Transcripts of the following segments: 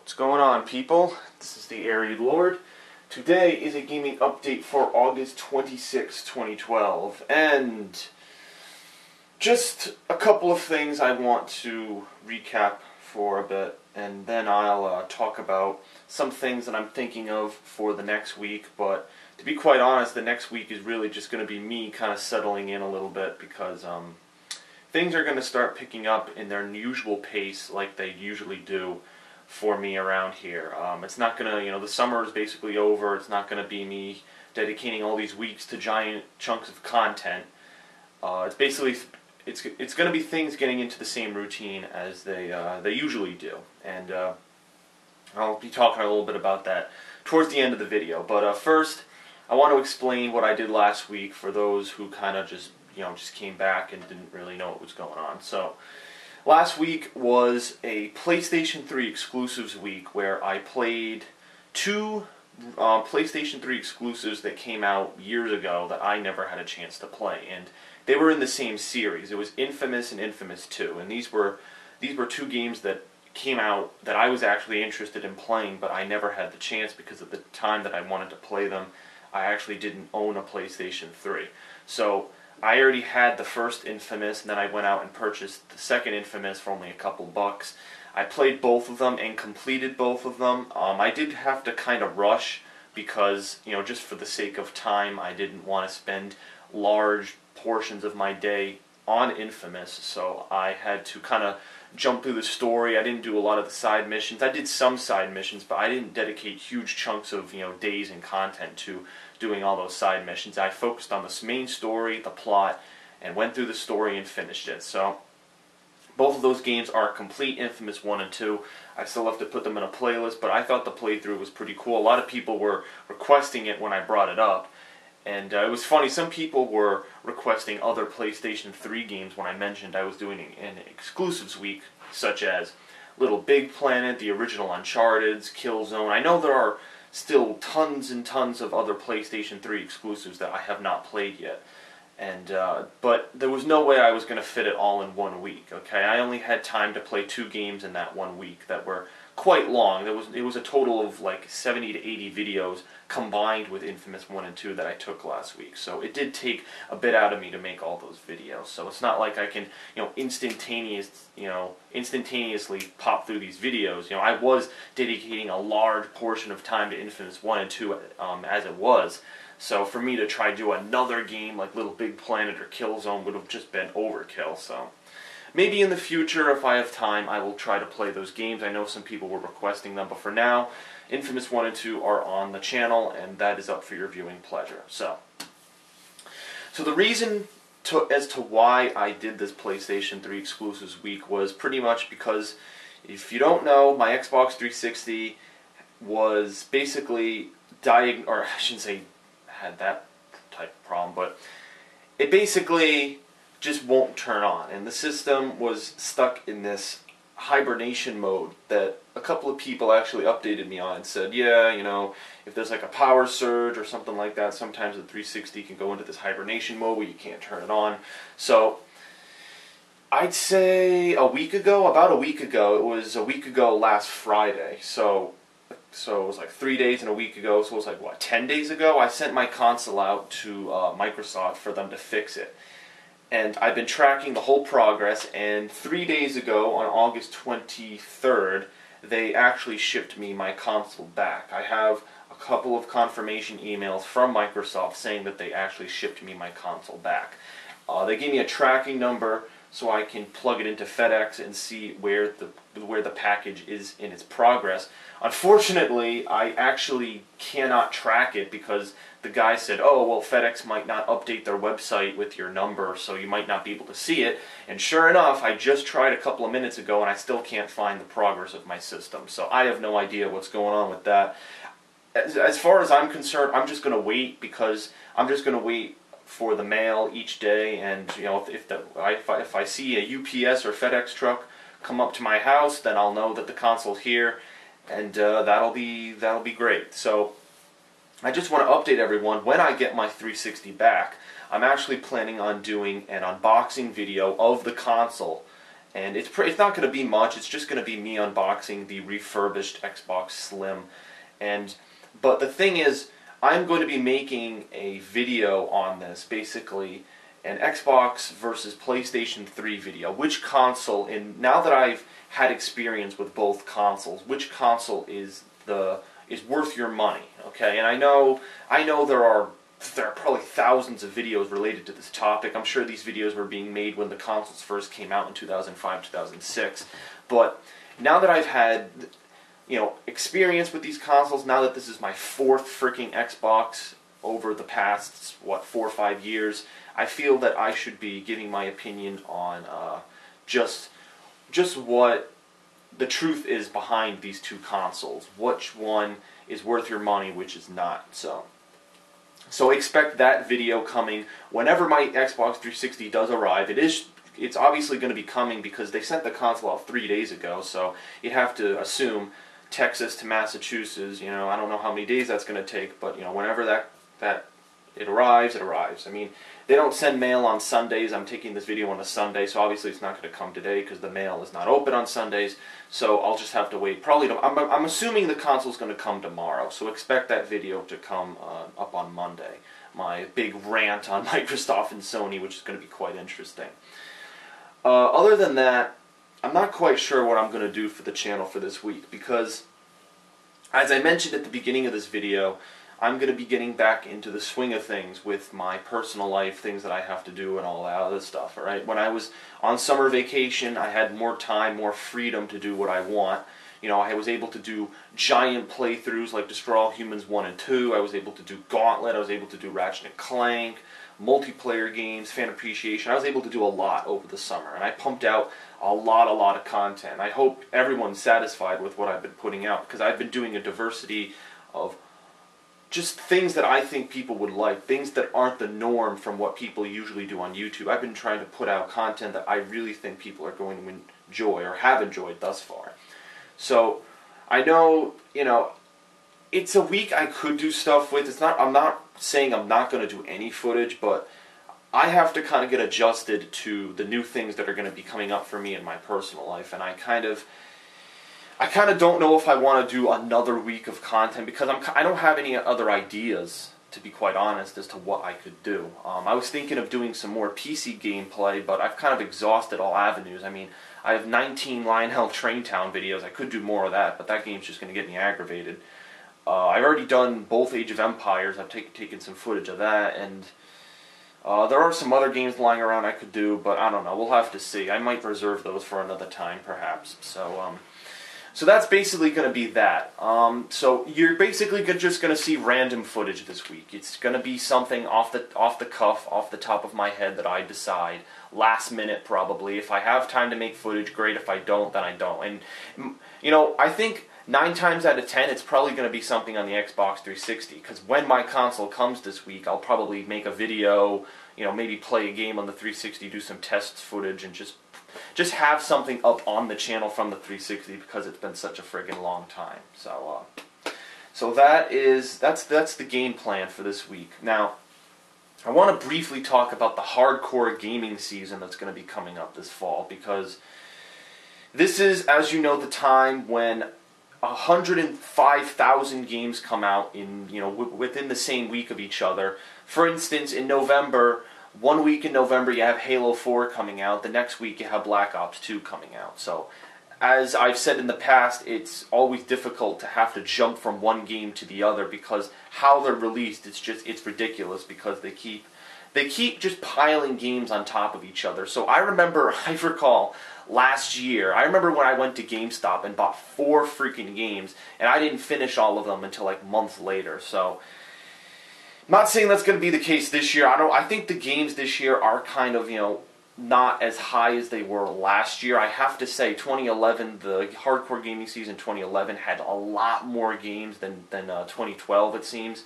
What's going on, people? This is TheAireaidLord. Today is a gaming update for August 26, 2012, and just a couple of things I want to recap for a bit, and then I'll talk about some things that I'm thinking of for the next week. But to be quite honest, the next week is really just going to be me kind of settling in a little bit, because things are going to start picking up in their usual pace like they usually do for me around here. It's not going to, the summer is basically over. It's not going to be me dedicating all these weeks to giant chunks of content. It's basically, it's going to be things getting into the same routine as they usually do. And I'll be talking a little bit about that towards the end of the video. But first, I want to explain what I did last week for those who kind of just came back and didn't really know what was going on. So, last week was a PlayStation 3 exclusives week where I played two PlayStation 3 exclusives that came out years ago that I never had a chance to play, and they were in the same series. It was Infamous and Infamous 2, and these were two games that came out that I was actually interested in playing, but I never had the chance because at the time that I wanted to play them, I actually didn't own a PlayStation 3. So I already had the first Infamous, and then I went out and purchased the second Infamous for only a couple bucks. I played both of them and completed both of them. I did have to kind of rush because, just for the sake of time, I didn't want to spend large portions of my day on Infamous, so I had to kind of jump through the story. I didn't do a lot of the side missions. I did some side missions, but I didn't dedicate huge chunks of days and content to doing all those side missions. I focused on this main story, the plot, and went through the story and finished it. So both of those games are complete, Infamous 1 and 2. I still have to put them in a playlist, but I thought the playthrough was pretty cool. A lot of people were requesting it when I brought it up. And it was funny, some people were requesting other PlayStation 3 games when I mentioned I was doing an exclusives week, such as Little Big Planet, the original Uncharted's, Killzone. I know there are still tons and tons of other PlayStation 3 exclusives that I have not played yet. And but there was no way I was going to fit it all in 1 week, okay? I only had time to play 2 games in that 1 week that were quite long. It was a total of like 70 to 80 videos combined with Infamous 1 and 2 that I took last week. So it did take a bit out of me to make all those videos. So it's not like I can, instantaneously pop through these videos. I was dedicating a large portion of time to Infamous 1 and 2 as it was. So for me to try to do another game like Little Big Planet or Killzone would have just been overkill. So maybe in the future, if I have time, I will try to play those games. I know some people were requesting them, but for now, Infamous 1 and 2 are on the channel, and that is up for your viewing pleasure. So the reason as to why I did this PlayStation 3 exclusives week was pretty much because, if you don't know, my Xbox 360 was basically or I shouldn't say had that type of problem, but it basically just won't turn on, and the system was stuck in this hibernation mode that a couple of people actually updated me on and said, yeah, if there's like a power surge or something like that, sometimes the 360 can go into this hibernation mode where you can't turn it on. So I'd say about a week ago, it was a week ago last Friday, so it was like 3 days and a week ago, so it was like, what, 10 days ago? I sent my console out to Microsoft for them to fix it. And I've been tracking the whole progress, and 3 days ago, on August 23rd, they actually shipped me my console back. I have a couple of confirmation emails from Microsoft saying that they actually shipped me my console back. They gave me a tracking number so I can plug it into FedEx and see where the package is in its progress. Unfortunately, I actually cannot track it because the guy said, oh, well, FedEx might not update their website with your number, so you might not be able to see it. And sure enough, I just tried a couple of minutes ago, and I still can't find the progress of my system. So I have no idea what's going on with that. As far as I'm concerned, I'm just going to wait, because I'm just going to wait for the mail each day, and if I see a UPS or FedEx truck come up to my house, then I'll know that the console's here, and that'll be great. So I just want to update everyone, when I get my 360 back, I'm actually planning on doing an unboxing video of the console and it's not going to be much. It's just going to be me unboxing the refurbished Xbox Slim, but the thing is, I'm going to be making a video on this, basically an Xbox versus PlayStation 3 video. Which console, and now that I've had experience with both consoles, which console is worth your money? Okay, and I know there are probably thousands of videos related to this topic. I'm sure these videos were being made when the consoles first came out in 2005, 2006. But now that I've had, experience with these consoles, now that this is my fourth freaking Xbox over the past, 4 or 5 years, I feel that I should be giving my opinion on just what the truth is behind these two consoles. Which one is worth your money, which is not. So expect that video coming whenever my Xbox 360 does arrive. It's obviously going to be coming because they sent the console out 3 days ago, so you have to assume Texas to Massachusetts, I don't know how many days that's going to take, but whenever that it arrives, it arrives. I mean, they don't send mail on Sundays. I'm taking this video on a Sunday, so obviously it's not going to come today because the mail is not open on Sundays. So I'll just have to wait. I'm assuming the console's going to come tomorrow, so expect that video to come up on Monday. My big rant on Microsoft and Sony, which is going to be quite interesting. Other than that, I'm not quite sure what I'm going to do for the channel for this week because, as I mentioned at the beginning of this video, I'm going to be getting back into the swing of things with my personal life, things that I have to do and all that other stuff, alright? When I was on summer vacation, I had more time, more freedom to do what I want. I was able to do giant playthroughs like Destroy All Humans 1 and 2. I was able to do Gauntlet. I was able to do Ratchet and Clank, multiplayer games, fan appreciation. I was able to do a lot over the summer, and I pumped out a lot of content. I hope everyone's satisfied with what I've been putting out because I've been doing a diversity of just things that I think people would like, things that aren't the norm from what people usually do on YouTube. I've been trying to put out content that I really think people are going to enjoy or have enjoyed thus far. So I know, it's a week I could do stuff with. I'm not saying I'm not going to do any footage, but I have to kind of get adjusted to the new things that are going to be coming up for me in my personal life, and I kind of don't know if I want to do another week of content because I don't have any other ideas, to be quite honest, as to what I could do. I was thinking of doing some more PC gameplay, but I've kind of exhausted all avenues. I mean, I have 19 Lionel Traintown videos. I could do more of that, but that game's just going to get me aggravated. I've already done both Age of Empires. I've taken some footage of that, and there are some other games lying around I could do, but I don't know. We'll have to see. I might reserve those for another time, perhaps. So that's basically going to be that. So you're basically just going to see random footage this week. It's going to be something off the cuff, off the top of my head that I decide, last minute probably. If I have time to make footage, great. If I don't, then I don't. And I think 9 times out of 10, it's probably going to be something on the Xbox 360. Because when my console comes this week, I'll probably make a video. Maybe play a game on the 360, do some test footage, and just have something up on the channel from the 360 because it's been such a friggin' long time. So that's the game plan for this week. Now, I want to briefly talk about the hardcore gaming season that's going to be coming up this fall because this is, as you know, the time when 105,000 games come out in within the same week of each other. For instance, in November, one week in November you have Halo 4 coming out, the next week you have Black Ops 2 coming out. So, as I've said in the past, it's always difficult to have to jump from one game to the other because how they're released, it's ridiculous because they keep just piling games on top of each other. So I recall last year, I remember when I went to GameStop and bought 4 freaking games, and I didn't finish all of them until like months later. So I'm not saying that's going to be the case this year. I think the games this year are kind of, not as high as they were last year. I have to say 2011, the hardcore gaming season 2011 had a lot more games than 2012 it seems.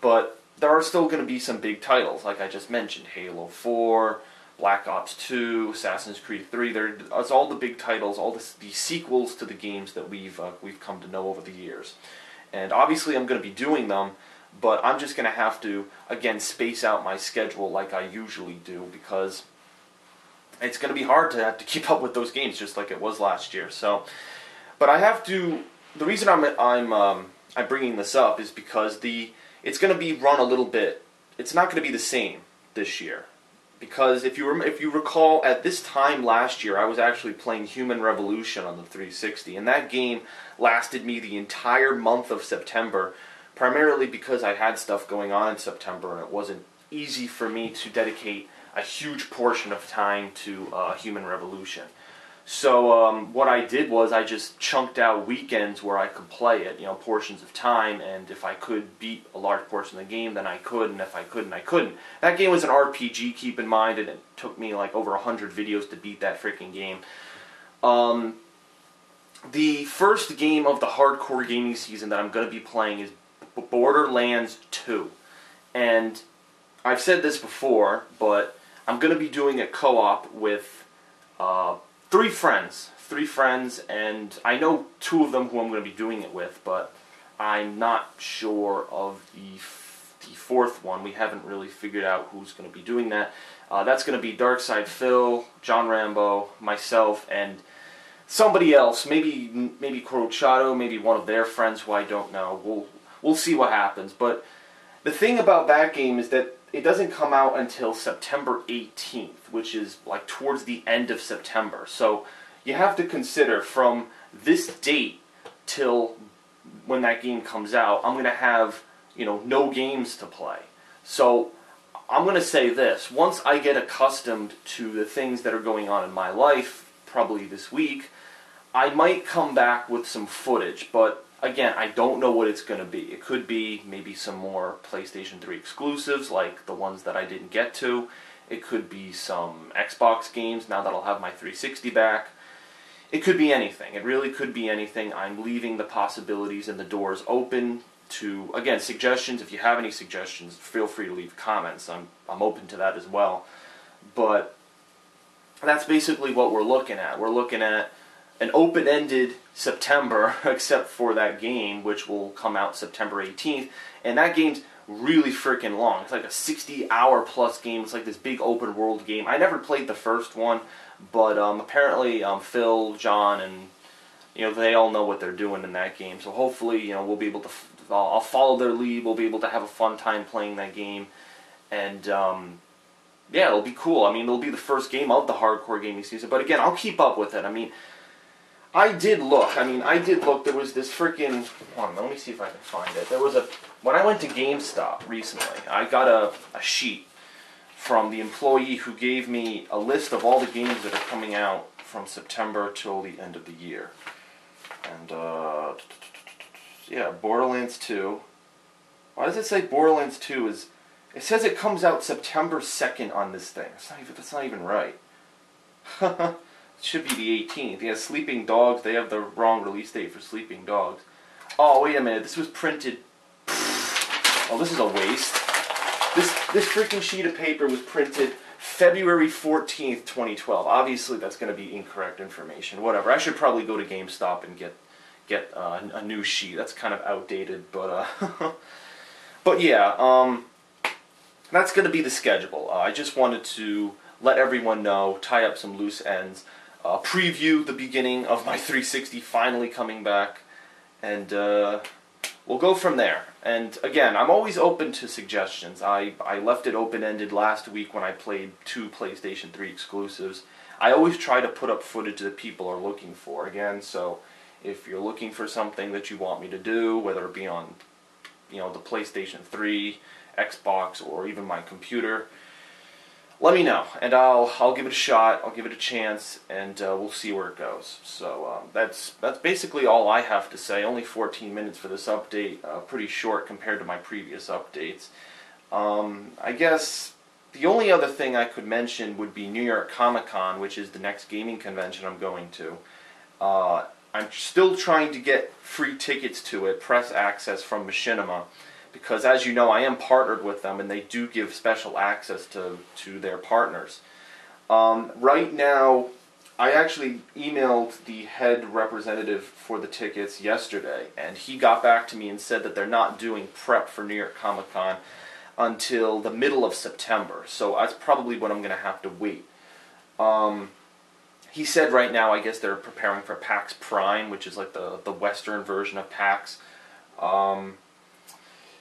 But there are still going to be some big titles, like I just mentioned, Halo 4, Black Ops 2, Assassin's Creed 3. It's all the big titles, all the sequels to the games that we've come to know over the years. And obviously I'm going to be doing them, but I'm just going to have to, again, space out my schedule like I usually do because it's going to be hard to have to keep up with those games just like it was last year. So, but I have to. The reason I'm bringing this up is because it's going to be run a little bit. It's not going to be the same this year, because if you recall, at this time last year, I was actually playing Human Revolution on the 360, and that game lasted me the entire month of September, primarily because I had stuff going on in September, and it wasn't easy for me to dedicate a huge portion of time to Human Revolution. So what I did was I just chunked out weekends where I could play it, portions of time, and if I could beat a large portion of the game, then I could, and if I couldn't, I couldn't. That game was an RPG, keep in mind, and it took me like over 100 videos to beat that freaking game. The first game of the hardcore gaming season that I'm going to be playing is Borderlands 2. And I've said this before, but I'm going to be doing a co-op with three friends, and I know two of them who I'm going to be doing it with, but I'm not sure of the fourth one. We haven't really figured out who's going to be doing that. That's going to be Darkside Phil, John Rambo, myself, and somebody else. Maybe Crociato, maybe one of their friends who I don't know. We'll see what happens. But the thing about that game is that it doesn't come out until September 18th, which is like towards the end of September. So you have to consider from this date till when that game comes out, I'm going to have, no games to play. So I'm going to say this: once I get accustomed to the things that are going on in my life, probably this week, I might come back with some footage, but again, I don't know what it's going to be. It could be maybe some more PlayStation 3 exclusives, like the ones that I didn't get to. It could be some Xbox games, now that I'll have my 360 back. It could be anything. It really could be anything. I'm leaving the possibilities and the doors open to, again, suggestions. If you have any suggestions, feel free to leave comments. I'm open to that as well. But that's basically what we're looking at. We're looking at an open-ended September, except for that game, which will come out September 18th, and that game's really freaking long. It's like a 60-hour-plus game. It's like this big open-world game. I never played the first one, but apparently Phil, John, and they all know what they're doing in that game. So hopefully, we'll be able to. I'll follow their lead. We'll be able to have a fun time playing that game, and yeah, it'll be cool. I mean, it'll be the first game of the hardcore gaming season. But again, I'll keep up with it. I mean, I did look. There was this freaking. Hold on, let me see if I can find it. When I went to GameStop recently, I got a sheet from the employee who gave me a list of all the games that are coming out from September till the end of the year. And yeah, Borderlands 2. Why does it say Borderlands 2 is? It says it comes out September 2nd on this thing. That's not even right. It should be the 18th. Yeah, Sleeping Dogs, they have the wrong release date for Sleeping Dogs. Oh, wait a minute. This was printed. Oh, this is a waste. This freaking sheet of paper was printed February 14th, 2012. Obviously, that's going to be incorrect information. Whatever. I should probably go to GameStop and get a new sheet. That's kind of outdated, but but yeah, that's going to be the schedule. I just wanted to let everyone know, tie up some loose ends, preview the beginning of my 360 finally coming back, and we'll go from there. And again, I'm always open to suggestions. I left it open-ended last week when I played 2 PlayStation 3 exclusives. I always try to put up footage that people are looking for. Again, so if you're looking for something that you want me to do, whether it be on the PlayStation 3, Xbox, or even my computer, let me know, and I'll give it a shot. I'll give it a chance, and we'll see where it goes. So that's basically all I have to say. Only 14 minutes for this update. Pretty short compared to my previous updates. I guess the only other thing I could mention would be New York Comic Con, which is the next gaming convention I'm going to. I'm still trying to get free tickets to it, press access from Machinima, because as you know, I am partnered with them, and they do give special access to their partners. Right now, I actually emailed the head representative for the tickets yesterday, and he got back to me and said that they're not doing prep for New York Comic Con until the middle of September, so that's probably when I'm going to have to wait. He said right now, I guess they're preparing for PAX Prime, which is like the Western version of PAX.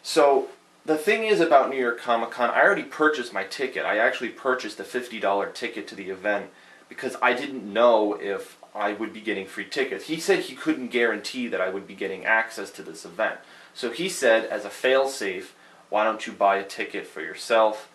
So the thing is about New York Comic Con, I already purchased my ticket. I actually purchased a $50 ticket to the event because I didn't know if I would be getting free tickets. He said he couldn't guarantee that I would be getting access to this event. So he said, as a fail-safe, why don't you buy a ticket for yourself,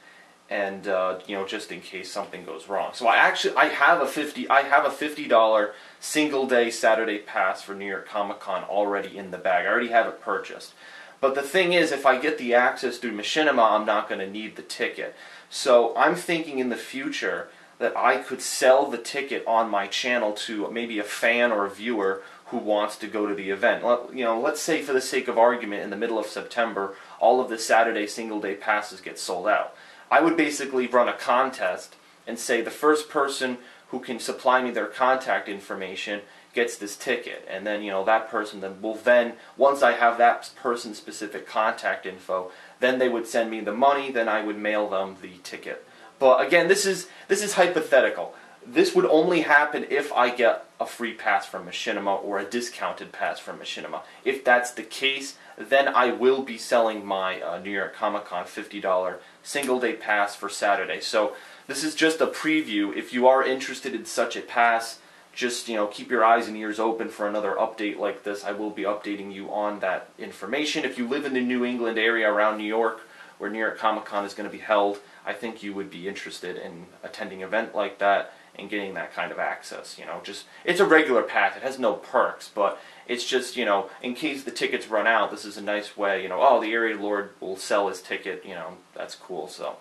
and you know, just in case something goes wrong. So I have a $50 single-day Saturday pass for New York Comic Con already in the bag. I already have it purchased. But the thing is, if I get the access through Machinima, I'm not going to need the ticket. So I'm thinking in the future that I could sell the ticket on my channel to maybe a fan or a viewer who wants to go to the event. You know, let's say for the sake of argument, in the middle of September, all of the Saturday single-day passes get sold out. I would basically run a contest and say the first person who can supply me their contact information gets this ticket, and then, you know, that person then once I have that person's specific contact info, then they would send me the money, then I would mail them the ticket. But again, this is hypothetical. This would only happen if I get a free pass from Machinima or a discounted pass from Machinima. If that's the case, then I will be selling my New York Comic Con $50 single-day pass for Saturday. So this is just a preview. If you are interested in such a pass, just, you know, keep your eyes and ears open for another update like this. I will be updating you on that information. If you live in the New England area around New York, where New York Comic Con is going to be held, I think you would be interested in attending an event like that and getting that kind of access. You know, just, it's a regular pass. It has no perks, but it's just, you know, in case the tickets run out, this is a nice way, you know, oh, the TheAireaidLord will sell his ticket, you know, that's cool. So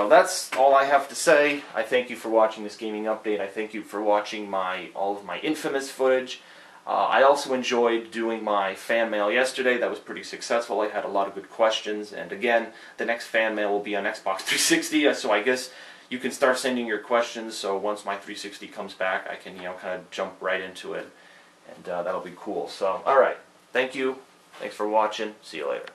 that's all I have to say. I thank you for watching this gaming update. I thank you for watching all of my Infamous footage. I also enjoyed doing my fan mail yesterday. That was pretty successful. I had a lot of good questions. And again, the next fan mail will be on Xbox 360. So I guess you can start sending your questions. So once my 360 comes back, I can, you know, kind of jump right into it. And that'll be cool. So, all right. Thank you. Thanks for watching. See you later.